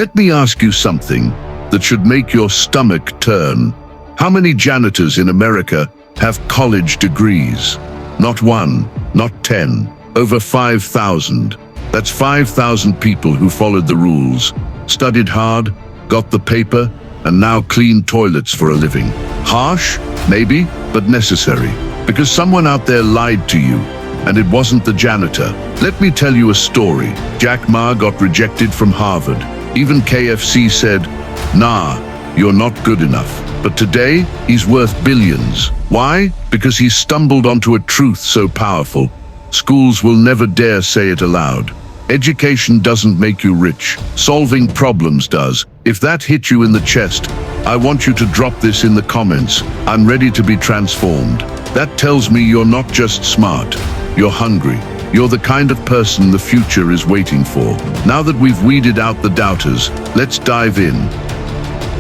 Let me ask you something that should make your stomach turn. How many janitors in America have college degrees? Not one, not 10, over 5,000. That's 5,000 people who followed the rules, studied hard, got the paper, and now clean toilets for a living. Harsh, maybe, but necessary. Because someone out there lied to you, and it wasn't the janitor. Let me tell you a story. Jack Ma got rejected from Harvard. Even KFC said, "Nah, you're not good enough." But today, he's worth billions. Why? Because he stumbled onto a truth so powerful. Schools will never dare say it aloud. Education doesn't make you rich. Solving problems does. If that hit you in the chest, I want you to drop this in the comments. I'm ready to be transformed. That tells me you're not just smart. You're hungry. You're the kind of person the future is waiting for. Now that we've weeded out the doubters, let's dive in.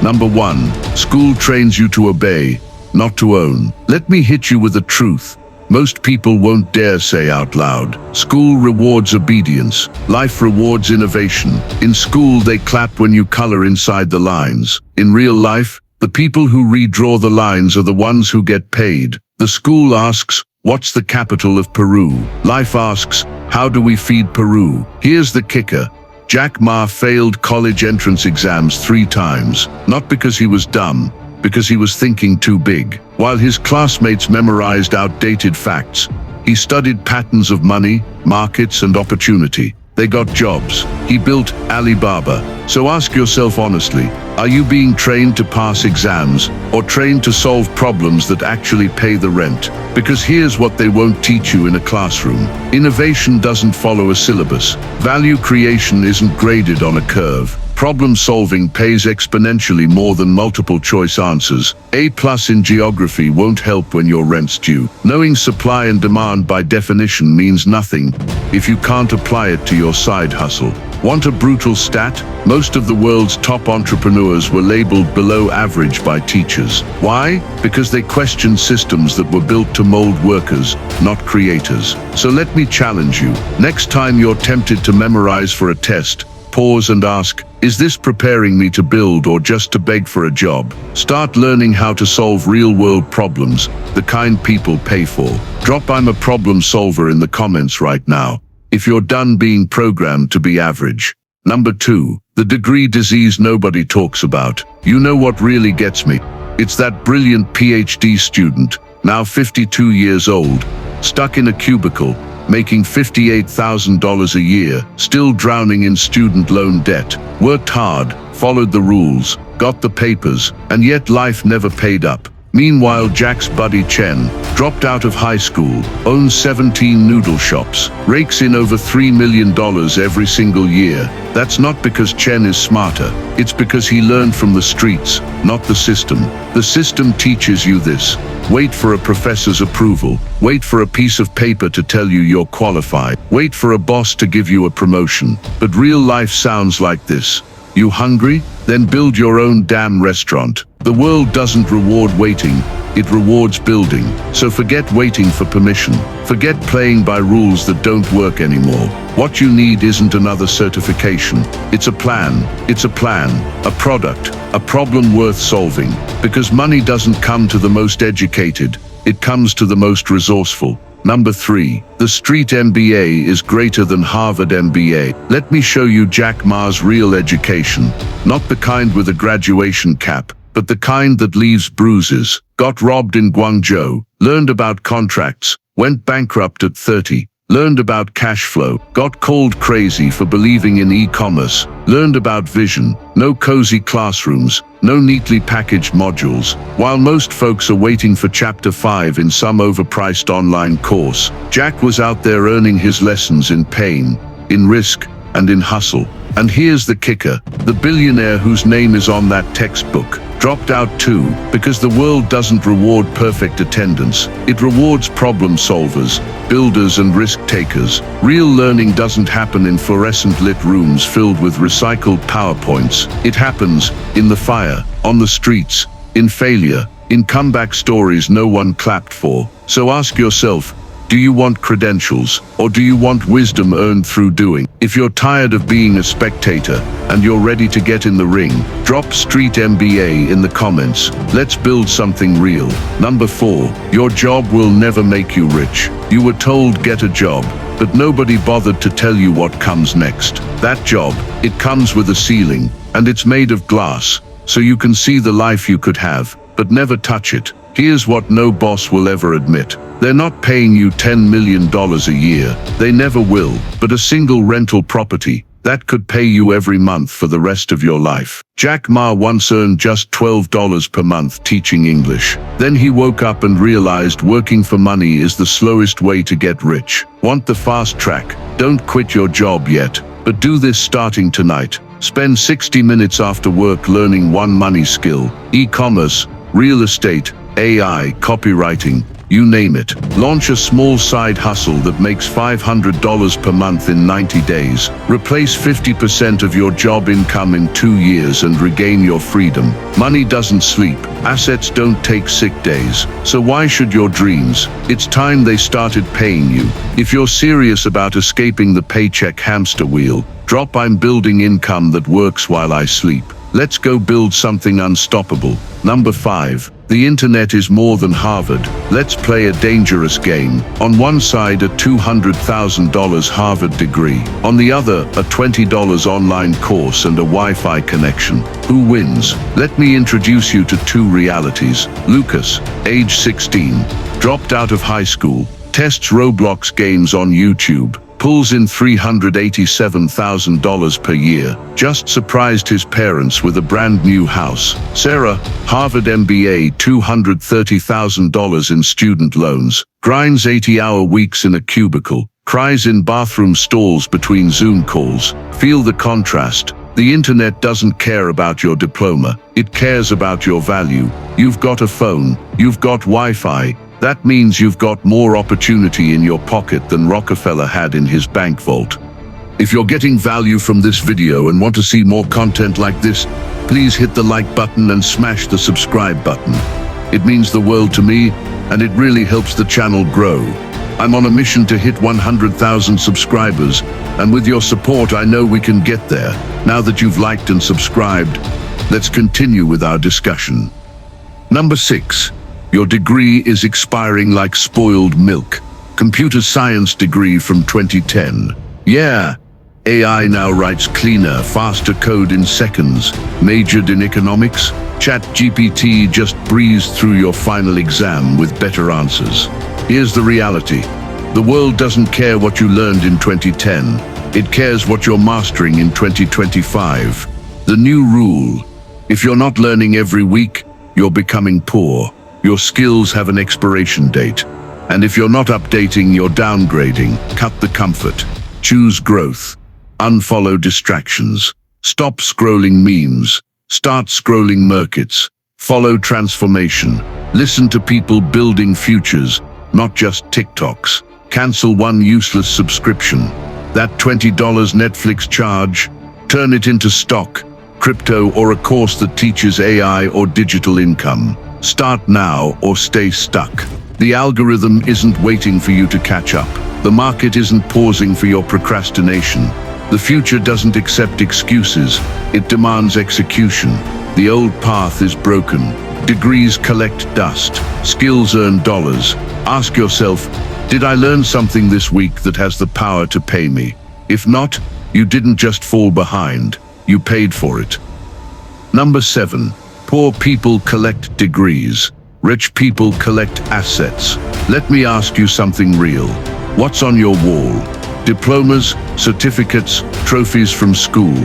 Number 1, school trains you to obey, not to own. Let me hit you with the truth. Most people won't dare say out loud. School rewards obedience. Life rewards innovation. In school, they clap when you color inside the lines. In real life, the people who redraw the lines are the ones who get paid. The school asks, "What's the capital of Peru?" Life asks, "How do we feed Peru?" Here's the kicker. Jack Ma failed college entrance exams 3 times, not because he was dumb, because he was thinking too big. While his classmates memorized outdated facts, he studied patterns of money, markets, and opportunity. They got jobs. He built Alibaba. So ask yourself honestly, are you being trained to pass exams or trained to solve problems that actually pay the rent? Because here's what they won't teach you in a classroom. Innovation doesn't follow a syllabus. Value creation isn't graded on a curve. Problem solving pays exponentially more than multiple choice answers. A+ in geography won't help when your rent's due. Knowing supply and demand by definition means nothing if you can't apply it to your side hustle. Want a brutal stat? Most of the world's top entrepreneurs were labeled below average by teachers. Why? Because they questioned systems that were built to mold workers, not creators. So let me challenge you. Next time you're tempted to memorize for a test, pause and ask, is this preparing me to build or just to beg for a job? Start learning how to solve real-world problems, the kind people pay for. Drop "I'm a problem solver" in the comments right now, if you're done being programmed to be average. Number 2, the degree disease nobody talks about. You know what really gets me? It's that brilliant PhD student, now 52 years old, stuck in a cubicle, making $58,000 a year, still drowning in student loan debt. Worked hard, followed the rules, got the papers, and yet life never paid up. Meanwhile, Jack's buddy Chen dropped out of high school, owns 17 noodle shops, rakes in over $3 million every single year. That's not because Chen is smarter. It's because he learned from the streets, not the system. The system teaches you this. Wait for a professor's approval. Wait for a piece of paper to tell you you're qualified. Wait for a boss to give you a promotion. But real life sounds like this. You hungry? Then build your own damn restaurant. The world doesn't reward waiting, it rewards building. So forget waiting for permission. Forget playing by rules that don't work anymore. What you need isn't another certification. It's a plan. It's a plan, a product, a problem worth solving. Because money doesn't come to the most educated, it comes to the most resourceful. Number 3, the Street MBA is greater than Harvard MBA. Let me show you Jack Ma's real education. Not the kind with a graduation cap, but the kind that leaves bruises. Got robbed in Guangzhou, learned about contracts, went bankrupt at 30, learned about cash flow, got called crazy for believing in e-commerce, learned about vision, no cozy classrooms, no neatly packaged modules. While most folks are waiting for chapter 5 in some overpriced online course, Jack was out there earning his lessons in pain, in risk, and in hustle. And here's the kicker, the billionaire whose name is on that textbook dropped out too, because the world doesn't reward perfect attendance. It rewards problem solvers, builders, and risk takers. Real learning doesn't happen in fluorescent lit rooms filled with recycled PowerPoints. It happens in the fire, on the streets, in failure, in comeback stories no one clapped for. So ask yourself, Do you want credentials, or do you want wisdom earned through doing? If you're tired of being a spectator and you're ready to get in the ring, drop Street MBA in the comments. Let's build something real. Number 4, your job will never make you rich. You were told get a job, but nobody bothered to tell you what comes next. That job, it comes with a ceiling, and it's made of glass, so you can see the life you could have, but never touch it. Here's what no boss will ever admit. They're not paying you $10 million a year. They never will. But a single rental property, that could pay you every month for the rest of your life. Jack Ma once earned just $12 per month teaching English. Then he woke up and realized working for money is the slowest way to get rich. Want the fast track? Don't quit your job yet, but do this starting tonight. Spend 60 minutes after work learning one money skill: e-commerce, real estate, AI, copywriting, you name it. Launch a small side hustle that makes $500 per month in 90 days. Replace 50% of your job income in 2 years and regain your freedom. Money doesn't sleep. Assets don't take sick days. So why should your dreams? It's time they started paying you. If you're serious about escaping the paycheck hamster wheel, drop "I'm building income that works while I sleep." Let's go build something unstoppable. Number 5. The internet is more than Harvard. Let's play a dangerous game. On one side, a $200,000 Harvard degree. On the other, a $20 online course and a Wi-Fi connection. Who wins? Let me introduce you to two realities. Lucas, age 16, dropped out of high school, tests Roblox games on YouTube, pulls in $387,000 per year, just surprised his parents with a brand new house. Sarah, Harvard MBA, $230,000 in student loans, grinds 80-hour weeks in a cubicle, cries in bathroom stalls between Zoom calls. Feel the contrast. The internet doesn't care about your diploma, it cares about your value. You've got a phone, you've got Wi-Fi. That means you've got more opportunity in your pocket than Rockefeller had in his bank vault. If you're getting value from this video and want to see more content like this, please hit the like button and smash the subscribe button. It means the world to me, and it really helps the channel grow. I'm on a mission to hit 100,000 subscribers, and with your support I know we can get there. Now that you've liked and subscribed, let's continue with our discussion. Number 6. Your degree is expiring like spoiled milk. Computer science degree from 2010. Yeah, AI now writes cleaner, faster code in seconds. Majored in economics? ChatGPT just breezed through your final exam with better answers. Here's the reality. The world doesn't care what you learned in 2010. It cares what you're mastering in 2025. The new rule: if you're not learning every week, you're becoming poor. Your skills have an expiration date. And if you're not updating, you're downgrading. Cut the comfort. Choose growth. Unfollow distractions. Stop scrolling memes. Start scrolling markets. Follow transformation. Listen to people building futures, not just TikToks. Cancel one useless subscription. That $20 Netflix charge, turn it into stock, crypto, or a course that teaches AI or digital income. Start now or stay stuck. The algorithm isn't waiting for you to catch up. The market isn't pausing for your procrastination. The future doesn't accept excuses. It demands execution. The old path is broken. Degrees collect dust. Skills earn dollars. Ask yourself, did I learn something this week that has the power to pay me? If not, you didn't just fall behind. You paid for it. Number 7. Poor people collect degrees. Rich people collect assets. Let me ask you something real. What's on your wall? Diplomas, certificates, trophies from school.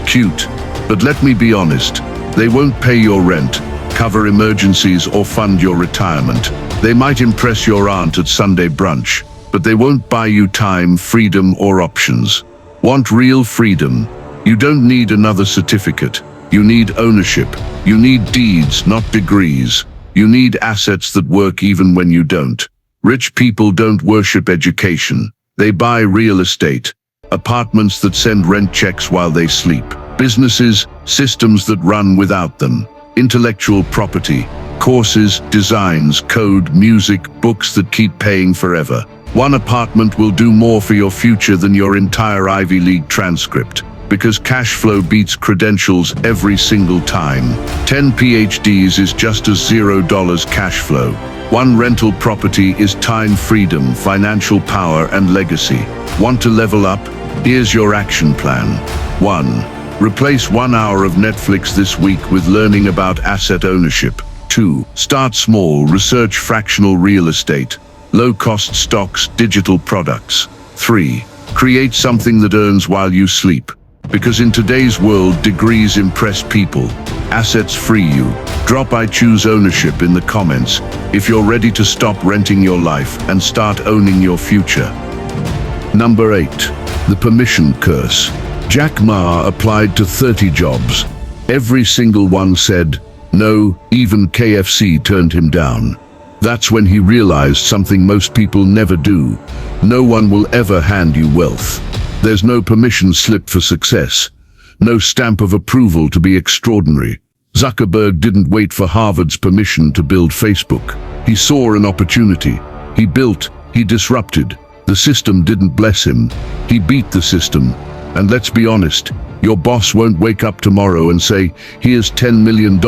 Cute. But let me be honest. They won't pay your rent, cover emergencies, or fund your retirement. They might impress your aunt at Sunday brunch, but they won't buy you time, freedom, or options. Want real freedom? You don't need another certificate. You need ownership. You need deeds, not degrees. You need assets that work even when you don't. Rich people don't worship education. They buy real estate. Apartments that send rent checks while they sleep. Businesses, systems that run without them. Intellectual property. Courses, designs, code, music, books that keep paying forever. One apartment will do more for your future than your entire Ivy League transcript, because cash flow beats credentials every single time. 10 PhDs is just as $0 cash flow. One rental property is time, freedom, financial power, and legacy. Want to level up? Here's your action plan. 1. Replace 1 hour of Netflix this week with learning about asset ownership. 2. Start small, research fractional real estate, low-cost stocks, digital products. 3. Create something that earns while you sleep. Because in today's world, degrees impress people. Assets free you. Drop "I choose ownership" in the comments if you're ready to stop renting your life and start owning your future. Number 8. The permission curse. Jack Ma applied to 30 jobs. Every single one said no, even KFC turned him down. That's when he realized something most people never do. No one will ever hand you wealth. There's no permission slip for success. No stamp of approval to be extraordinary. Zuckerberg didn't wait for Harvard's permission to build Facebook. He saw an opportunity. He built, he disrupted. The system didn't bless him. He beat the system. And let's be honest, your boss won't wake up tomorrow and say, "Here's $10 million,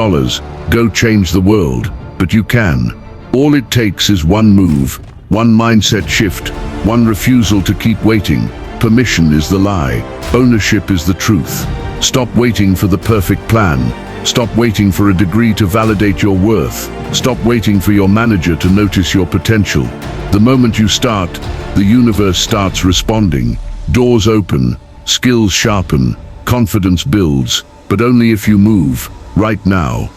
go change the world." But you can. All it takes is one move, one mindset shift, one refusal to keep waiting. Permission is the lie. Ownership is the truth. Stop waiting for the perfect plan. Stop waiting for a degree to validate your worth. Stop waiting for your manager to notice your potential. The moment you start, the universe starts responding. Doors open, skills sharpen, confidence builds, but only if you move, right now.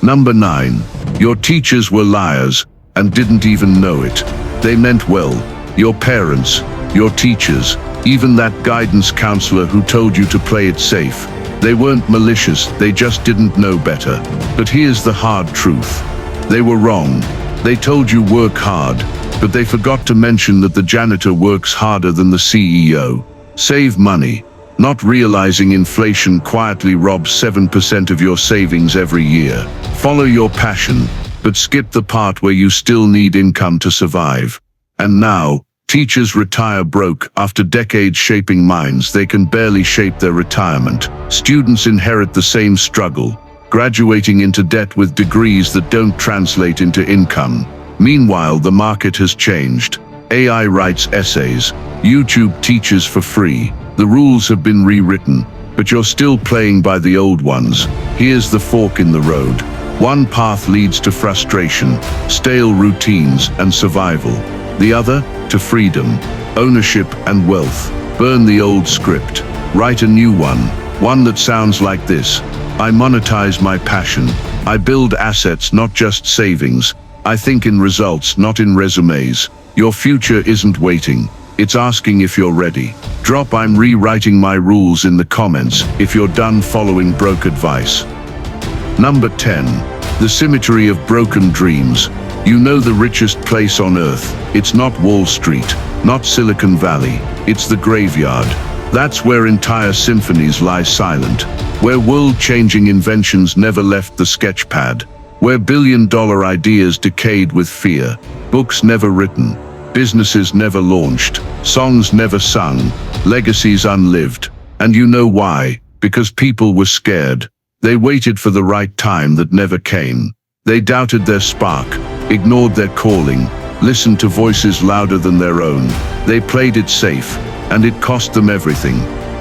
Number 9. Your teachers were liars and didn't even know it. They meant well. Your parents, your teachers, even that guidance counselor who told you to play it safe. They weren't malicious, they just didn't know better. But here's the hard truth. They were wrong. They told you work hard, but they forgot to mention that the janitor works harder than the CEO. Save money, not realizing inflation quietly robs 7% of your savings every year. Follow your passion, but skip the part where you still need income to survive. And now, teachers retire broke. After decades shaping minds they can barely shape their retirement. Students inherit the same struggle, graduating into debt with degrees that don't translate into income. Meanwhile, the market has changed. AI writes essays, YouTube teaches for free. The rules have been rewritten, but you're still playing by the old ones. Here's the fork in the road. One path leads to frustration, stale routines, and survival. The other, to freedom, ownership, and wealth. Burn the old script. Write a new one that sounds like this. I monetize my passion. I build assets, not just savings. I think in results, not in resumes. Your future isn't waiting. It's asking if you're ready. Drop "I'm rewriting my rules" in the comments if you're done following broke advice. Number 10. The symmetry of broken dreams. You know the richest place on earth. It's not Wall Street, not Silicon Valley. It's the graveyard. That's where entire symphonies lie silent. Where world-changing inventions never left the sketchpad. Where billion-dollar ideas decayed with fear. Books never written. Businesses never launched. Songs never sung. Legacies unlived. And you know why? Because people were scared. They waited for the right time that never came. They doubted their spark, ignored their calling, listened to voices louder than their own. They played it safe, and it cost them everything.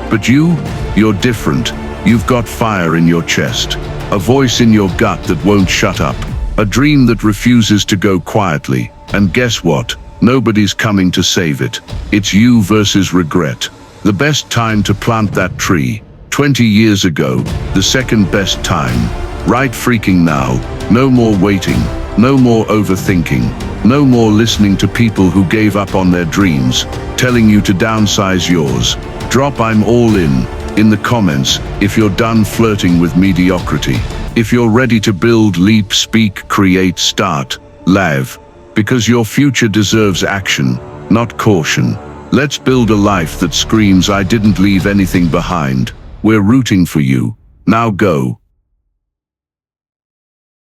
But you're different. You've got fire in your chest, a voice in your gut that won't shut up, a dream that refuses to go quietly. And guess what? Nobody's coming to save it. It's you versus regret. The best time to plant that tree, 20 years ago, the second best time. Right freaking now. No more waiting. No more overthinking. No more listening to people who gave up on their dreams, telling you to downsize yours. Drop "I'm all in the comments if you're done flirting with mediocrity. If you're ready to build, leap, speak, create, start, live. Because your future deserves action, not caution. Let's build a life that screams, "I didn't leave anything behind." We're rooting for you. Now go.